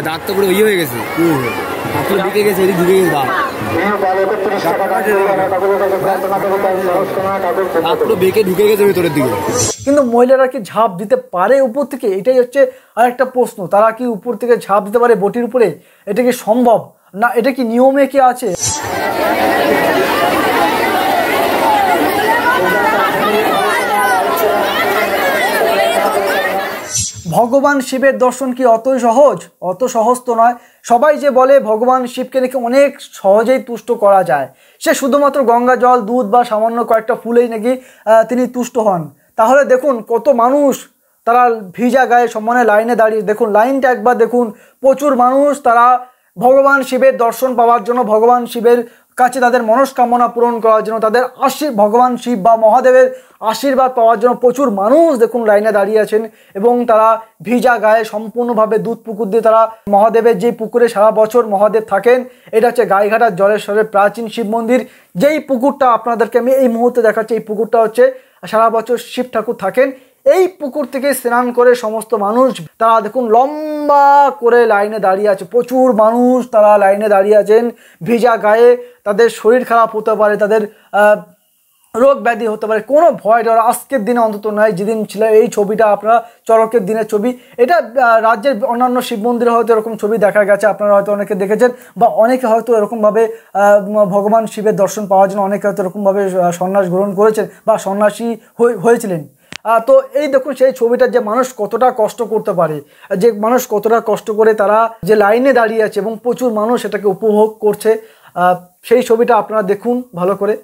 দাঁত তো পুরো ইয়ে হয়ে গেছে, ঢুকে গেছে, এদিক ঢুকে গেছে, দাঁত পুরো বেঁকে ঢুকে গেছে ভেতরের দিকে। কিন্তু মহিলারা কি ঝাঁপ দিতে পারে উপর থেকে? এটাই হচ্ছে আরেকটা প্রশ্ন। তারা কি উপর থেকে ঝাঁপ দিতে পারে বটির উপরে? এটা কি সম্ভব না? এটা কি নিয়মে কি আছে? ভগবান শিবের দর্শন কি অতই সহজ? অত সহজ তো নয়। সবাই যে বলে ভগবান শিবকে নাকি অনেক সহজেই তুষ্ট করা যায়, সে শুধুমাত্র গঙ্গা জল, দুধ বা সামান্য কয়েকটা ফুলেই নাকি তিনি তুষ্ট হন। তাহলে দেখুন কত মানুষ তারা ভিজা গায়ে সম্মানে লাইনে দাঁড়িয়ে, দেখুন লাইনটা একবার দেখুন, প্রচুর মানুষ তারা ভগবান শিবের দর্শন পাওয়ার জন্য, ভগবান শিবের কাছে তাদের মনস্কামনা পূরণ করার জন্য, তাদের ভগবান শিব বা মহাদেবের আশীর্বাদ পাওয়ার জন্য প্রচুর মানুষ দেখুন লাইনে দাঁড়িয়ে আছেন। এবং তারা ভিজা গায়ে সম্পূর্ণভাবে দুধ পুকুর দিয়ে তারা মহাদেবের যে পুকুরে সারা বছর মহাদেব থাকেন, এটা হচ্ছে গাইঘাটার জলেশ্বরের প্রাচীন শিব মন্দির। যেই পুকুরটা আপনাদেরকে আমি এই মুহূর্তে দেখাচ্ছি, এই পুকুরটা হচ্ছে সারা বছর শিব ঠাকুর থাকেন। এই পুকুর থেকে স্নান করে সমস্ত মানুষ তারা দেখুন লম্বা করে লাইনে দাঁড়িয়ে আছে, প্রচুর মানুষ তারা লাইনে দাঁড়িয়ে আছেন ভিজা গায়ে। তাদের শরীর খারাপ হতে পারে, তাদের রোগ ব্যাধি হতে পারে, কোনো ভয় ডর আজকের দিনে অন্তত নয়। যেদিন ছিল এই ছবিটা আপনারা চড়কের দিনের ছবি, এটা রাজ্যের অন্যান্য শিব মন্দিরে হয়তো এরকম ছবি দেখা গেছে, আপনারা হয়তো অনেকে দেখেছেন, বা অনেকে হয়তো এরকমভাবে ভগবান শিবের দর্শন পাওয়ার জন্য অনেকে হয়তো এরকমভাবে সন্ন্যাস গ্রহণ করেছেন বা সন্ন্যাসী হয়েছিলেন। তো এই দেখুন সেই ছবিটা, যে মানুষ কতটা কষ্ট করতে পারে, যে মানুষ কতটা কষ্ট করে তারা যে লাইনে দাঁড়িয়ে আছে এবং প্রচুর মানুষ এটাকে উপভোগ করছে, সেই ছবিটা আপনারা দেখুন ভালো করে।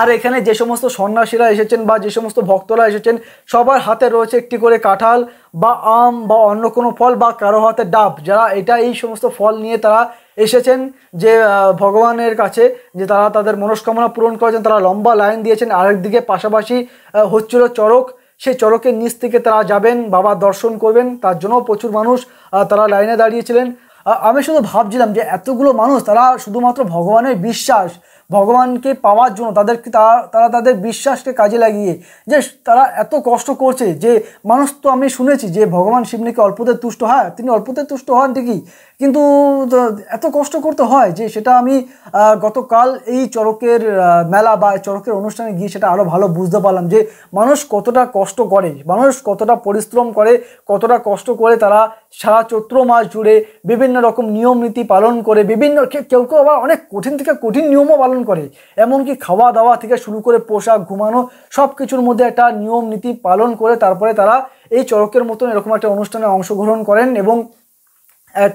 আর এখানে যে সমস্ত সন্ন্যাসীরা এসেছেন বা যে সমস্ত ভক্তরা এসেছেন, সবার হাতে রয়েছে একটি করে কাঁঠাল বা আম বা অন্য কোনো ফল, বা কারো হাতে ডাব। যারা এই সমস্ত ফল নিয়ে তারা এসেছেন যে ভগবানের কাছে, যে তারা তাদের মনস্কামনা পূরণ করেছেন, তারা লম্বা লাইন দিয়েছেন। আরেকদিকে পাশাপাশি হচ্ছিল চড়ক, সেই চড়কের নিচ থেকে তারা যাবেন, বাবার দর্শন করবেন, তার জন্য প্রচুর মানুষ তারা লাইনে দাঁড়িয়েছিলেন। আমি শুধু ভাবছিলাম যে এতগুলো মানুষ তারা শুধুমাত্র ভগবানের বিশ্বাস, ভগবানকে পাওয়ার জন্য তারা তাদের বিশ্বাসকে কাজে লাগিয়ে যে তারা এত কষ্ট করছে। যে মানুষ তো আমি শুনেছি যে ভগবান শিব নাকি অল্পতে তুষ্ট হয়, তিনি অল্পতে তুষ্ট হন ঠিকই, কিন্তু এত কষ্ট করতে হয় যে সেটা আমি গতকাল এই চড়কের মেলা বা চড়কের অনুষ্ঠানে গিয়ে সেটা আরও ভালো বুঝতে পারলাম যে মানুষ কতটা কষ্ট করে, মানুষ কতটা পরিশ্রম করে, কতটা কষ্ট করে তারা সারা চৈত্র মাস জুড়ে বিভিন্ন রকম নিয়ম নীতি পালন করে, বিভিন্ন কেউ কেউ আবার অনেক কঠিন থেকে কঠিন নিয়মও পালন করে, এমনকি খাওয়া দাওয়া থেকে শুরু করে পোশাক, ঘুমানো, সব কিছুর মধ্যে একটা নিয়ম নীতি পালন করে তারপরে তারা এই চড়কের মতন এরকম একটা অনুষ্ঠানে অংশগ্রহণ করেন। এবং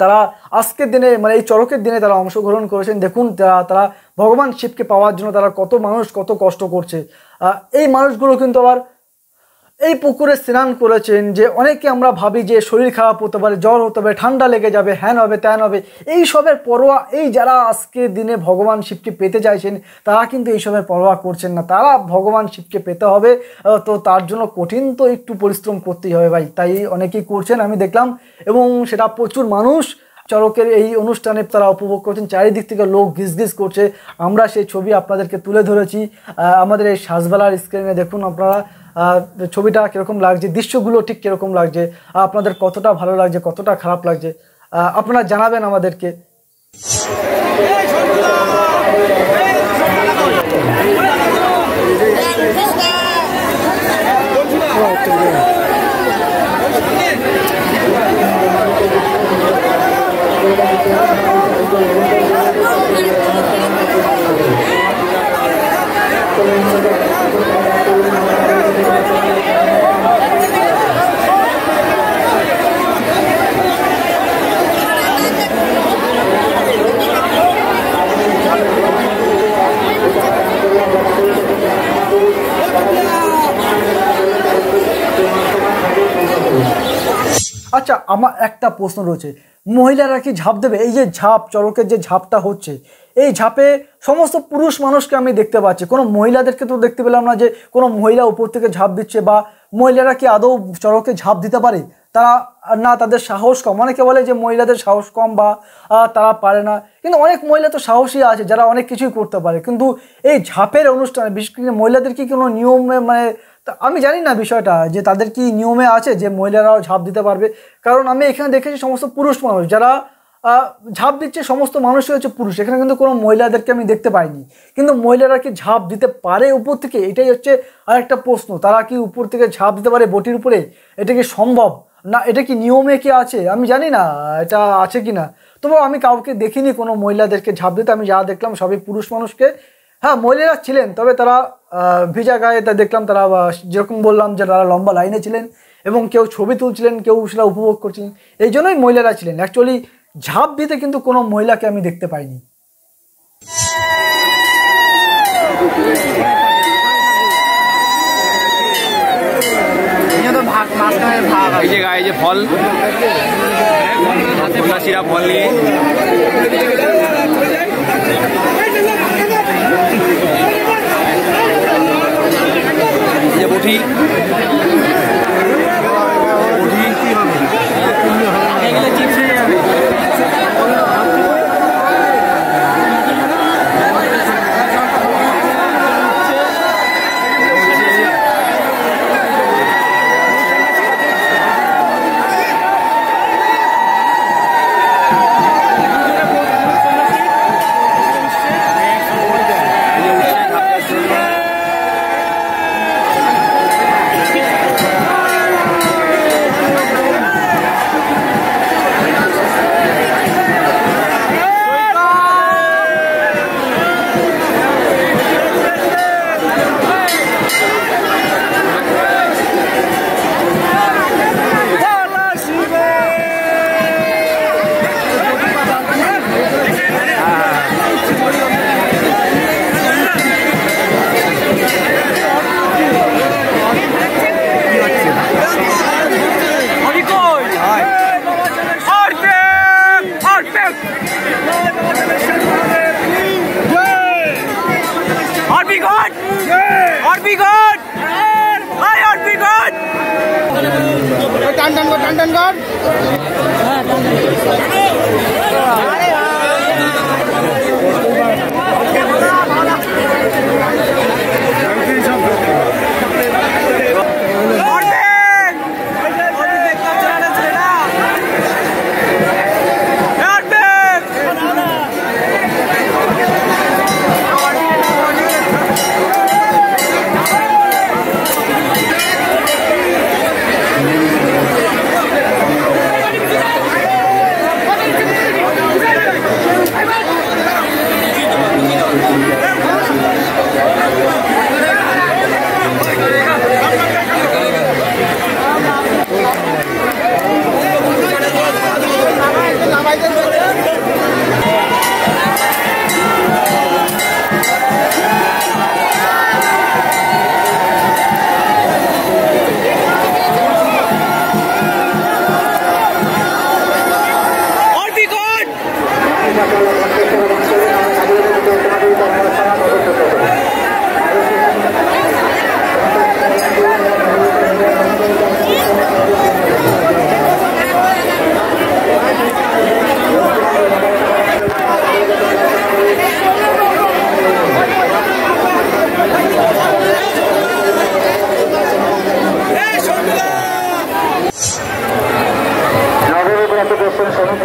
তারা আজকের দিনে মানে এই চড়কের দিনে তারা অংশগ্রহণ করেছেন। দেখুন তারা ভগবান শিবকে পাওয়ার জন্য তারা কত মানুষ কত কষ্ট করছে। এই মানুষগুলো কিন্তু আবার এই পুকুরে স্নান করেছেন। যে অনেকে আমরা ভাবি যে শরীর খারাপ হতে পারে, জ্বর হতে পারে, ঠান্ডা লেগে যাবে, হ্যান হবে ত্যান হবে, এইসবের পরোয়া এই যারা আজকের দিনে ভগবান শিবকে পেতে চাইছেন তারা কিন্তু এইসবের পরোয়া করছেন না। তারা ভগবান শিবকে পেতে হবে, তো তার জন্য কঠিন তো একটু পরিশ্রম করতেই হবে ভাই, তাই অনেকেই করছেন আমি দেখলাম। এবং সেটা প্রচুর মানুষ চড়কের এই অনুষ্ঠানে তারা উপভোগ করছেন, চারিদিক থেকে লোক গিজগিজ করছে। আমরা সেই ছবি আপনাদেরকে তুলে ধরেছি আমাদের এই সাজবেলার স্ক্রিনে। দেখুন আপনারা ছবিটা কীরকম লাগছে, দৃশ্যগুলো ঠিক কীরকম লাগছে, আপনাদের কতটা ভালো লাগছে, কতটা খারাপ লাগছে আপনারা জানাবেন আমাদেরকে। আচ্ছা, আমার একটা প্রশ্ন রয়েছে, মহিলারা কি ঝাঁপ দেবে? এই যে ঝাঁপ, চড়কের যে ঝাঁপটা হচ্ছে, এই ঝাঁপে সমস্ত পুরুষ মানুষকে আমি দেখতে পাচ্ছি, কোনো মহিলাদেরকে তো দেখতে পেলাম না যে কোনো মহিলা উপর থেকে ঝাঁপ দিচ্ছে। বা মহিলারা কি আদৌ চড়কে ঝাঁপ দিতে পারে? তারা না, তাদের সাহস কম। অনেকে বলে যে মহিলাদের সাহস কম বা তারা পারে না, কিন্তু অনেক মহিলা তো সাহসী আছে যারা অনেক কিছুই করতে পারে। কিন্তু এই ঝাঁপের অনুষ্ঠানে বিশেষ করে মহিলাদের কি কোনো নিয়মে, মানে আমি জানি না বিষয়টা যে তাদের কি নিয়মে আছে যে মহিলারাও ঝাঁপ দিতে পারবে। কারণ আমি এখানে দেখেছি সমস্ত পুরুষ মানুষ যারা ঝাঁপ দিচ্ছে, সমস্ত মানুষই হচ্ছে পুরুষ, এখানে কিন্তু কোনো মহিলাদেরকে আমি দেখতে পাইনি। কিন্তু মহিলারা কি ঝাঁপ দিতে পারে উপর থেকে? এটাই হচ্ছে আরেকটা প্রশ্ন, তারা কি উপর থেকে ঝাঁপ দিতে পারে বটির উপরে? এটা কি সম্ভব না? এটা কি নিয়মে কি আছে? আমি জানি না এটা আছে কি না। তবু আমি কাউকে দেখিনি কোনো মহিলাদেরকে ঝাঁপ দিতে। আমি যা দেখলাম সবই পুরুষ মানুষকে। হ্যাঁ, মহিলারা ছিলেন, তবে তারা ভিজা গায়ে তা দেখলাম, তারা যেরকম বললাম যে তারা লম্বা লাইনে ছিলেন এবং কেউ ছবি তুলছিলেন, কেউ সেটা উপভোগ করছিলেন, এই জন্যই মহিলারা ছিলেন। অ্যাকচুয়ালি ঝাঁপ দিতে কিন্তু কোনো মহিলাকে আমি দেখতে পাইনি। এই যে গায়ে যে ফল, সন্ন্যাসীরা ফল নিয়ে যে বটি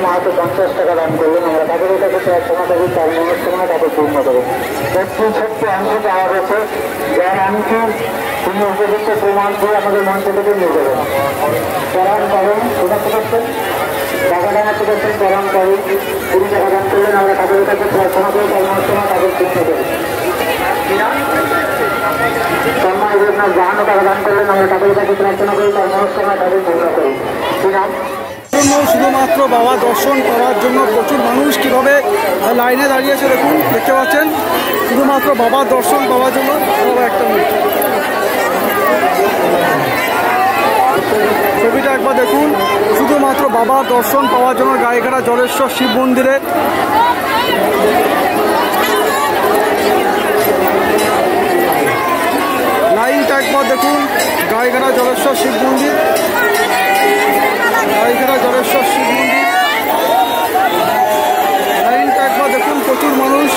মাহাতো 50 টাকা দান করলেন। আমরা তাদের কাছে প্রার্থনা করি তার মনস্কামনা তাকে পূর্ণ করুন। একটি ছোট্ট অংশ পাওয়া গেছে, যার অংশে তিনি উপযুক্ত প্রমাণ দিয়ে আমাদের মঞ্চ থেকে নিয়ে যাবেন। পরাণ করেন কোথাতে করছেন, টাকা দানাতে করছেন, পরাণ করেন 20 টাকা দান করলেন। আমরা তাদের কাছে প্রার্থনা করি তার মনস্কামনা তাকে পূর্ণ করুন। সম্মানের জন্য 52 টাকা দান করলেন। আমরা তাদের কাছে প্রার্থনা করি তার মনস্কামনা তাকে পূর্ণ করি। শুধুমাত্র বাবা দর্শন করার জন্য প্রচুর মানুষ কিভাবে লাইনে দাঁড়িয়েছে দেখুন, দেখতে পাচ্ছেন। শুধুমাত্র বাবা দর্শন পাওয়ার জন্য একটা ছবিটা একবার দেখুন, শুধুমাত্র বাবার দর্শন পাওয়ার জন্য গাইঘাটা জলেশ্বর শিব মন্দিরে লাইনটা একবার দেখুন। গাইঘাটা জলেশ্বর শিব মন্দির, গাইঘাটা জলেশ্বর শিব মন্দির লাইনটা একবার দেখুন। প্রচুর মানুষ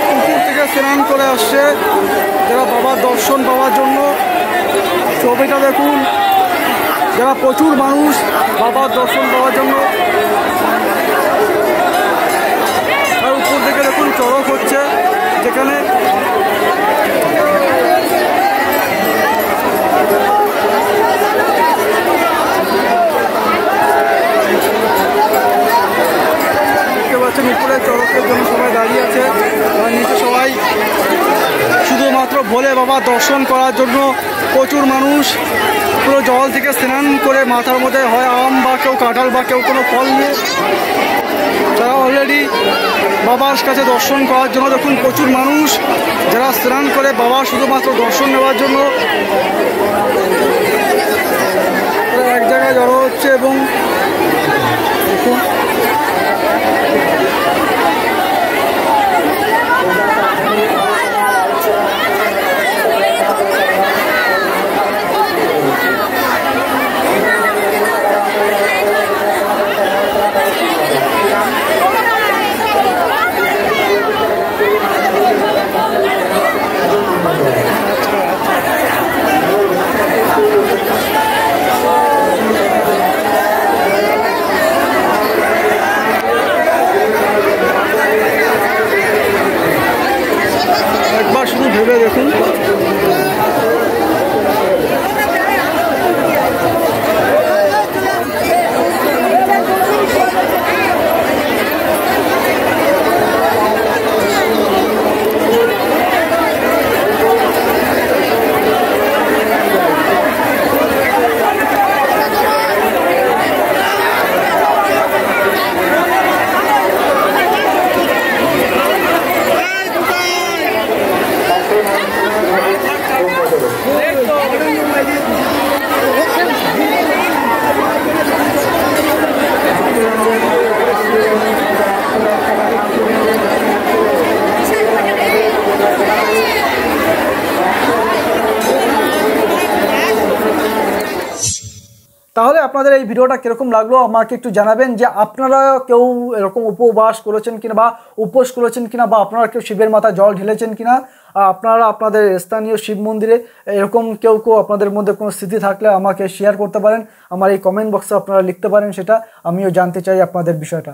পুকুর থেকে স্নান করে আসছে যারা বাবার দর্শন পাওয়ার জন্য। ছবিটা দেখুন, যারা প্রচুর মানুষ বাবার দর্শন পাওয়ার জন্য। আর উপর থেকে দেখুন চড়ক হচ্ছে, যেখানে দেখতে পাচ্ছেন উপরে চড়কের জন্য সবাই দাঁড়িয়ে আছে, আর নিচে সবাই শুধুমাত্র ভোলে বাবা দর্শন করার জন্য প্রচুর মানুষ পুরো জল থেকে স্নান করে মাথার মধ্যে হয় আম বা কেউ কাঁঠাল বা কেউ কোনো ফল নিয়ে তারা অলরেডি বাবার কাছে দর্শন করার জন্য দেখুন প্রচুর মানুষ যারা স্নান করে বাবার শুধুমাত্র দর্শন নেওয়ার জন্য এক জায়গায় জড়ো হচ্ছে। এবং দেখুন একবার শুধু ভেবে দেখুন। তাহলে আপনাদের এই ভিডিওটা কীরকম লাগলো আমাকে একটু জানাবেন, যে আপনারা কেউ এরকম উপবাস করেছেন কিনা বা উপোস করেছেন কিনা, বা আপনারা কেউ শিবের মাথায় জল ঢেলেছেন কিনা, আপনারা আপনাদের স্থানীয় শিব মন্দিরে এরকম কেউ আপনাদের মধ্যে কোনো স্মৃতি থাকলে আমাকে শেয়ার করতে পারেন। আমার এই কমেন্ট বক্সে আপনারা লিখতে পারেন, সেটা আমিও জানতে চাই আপনাদের বিষয়টা।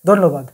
ধন্যবাদ।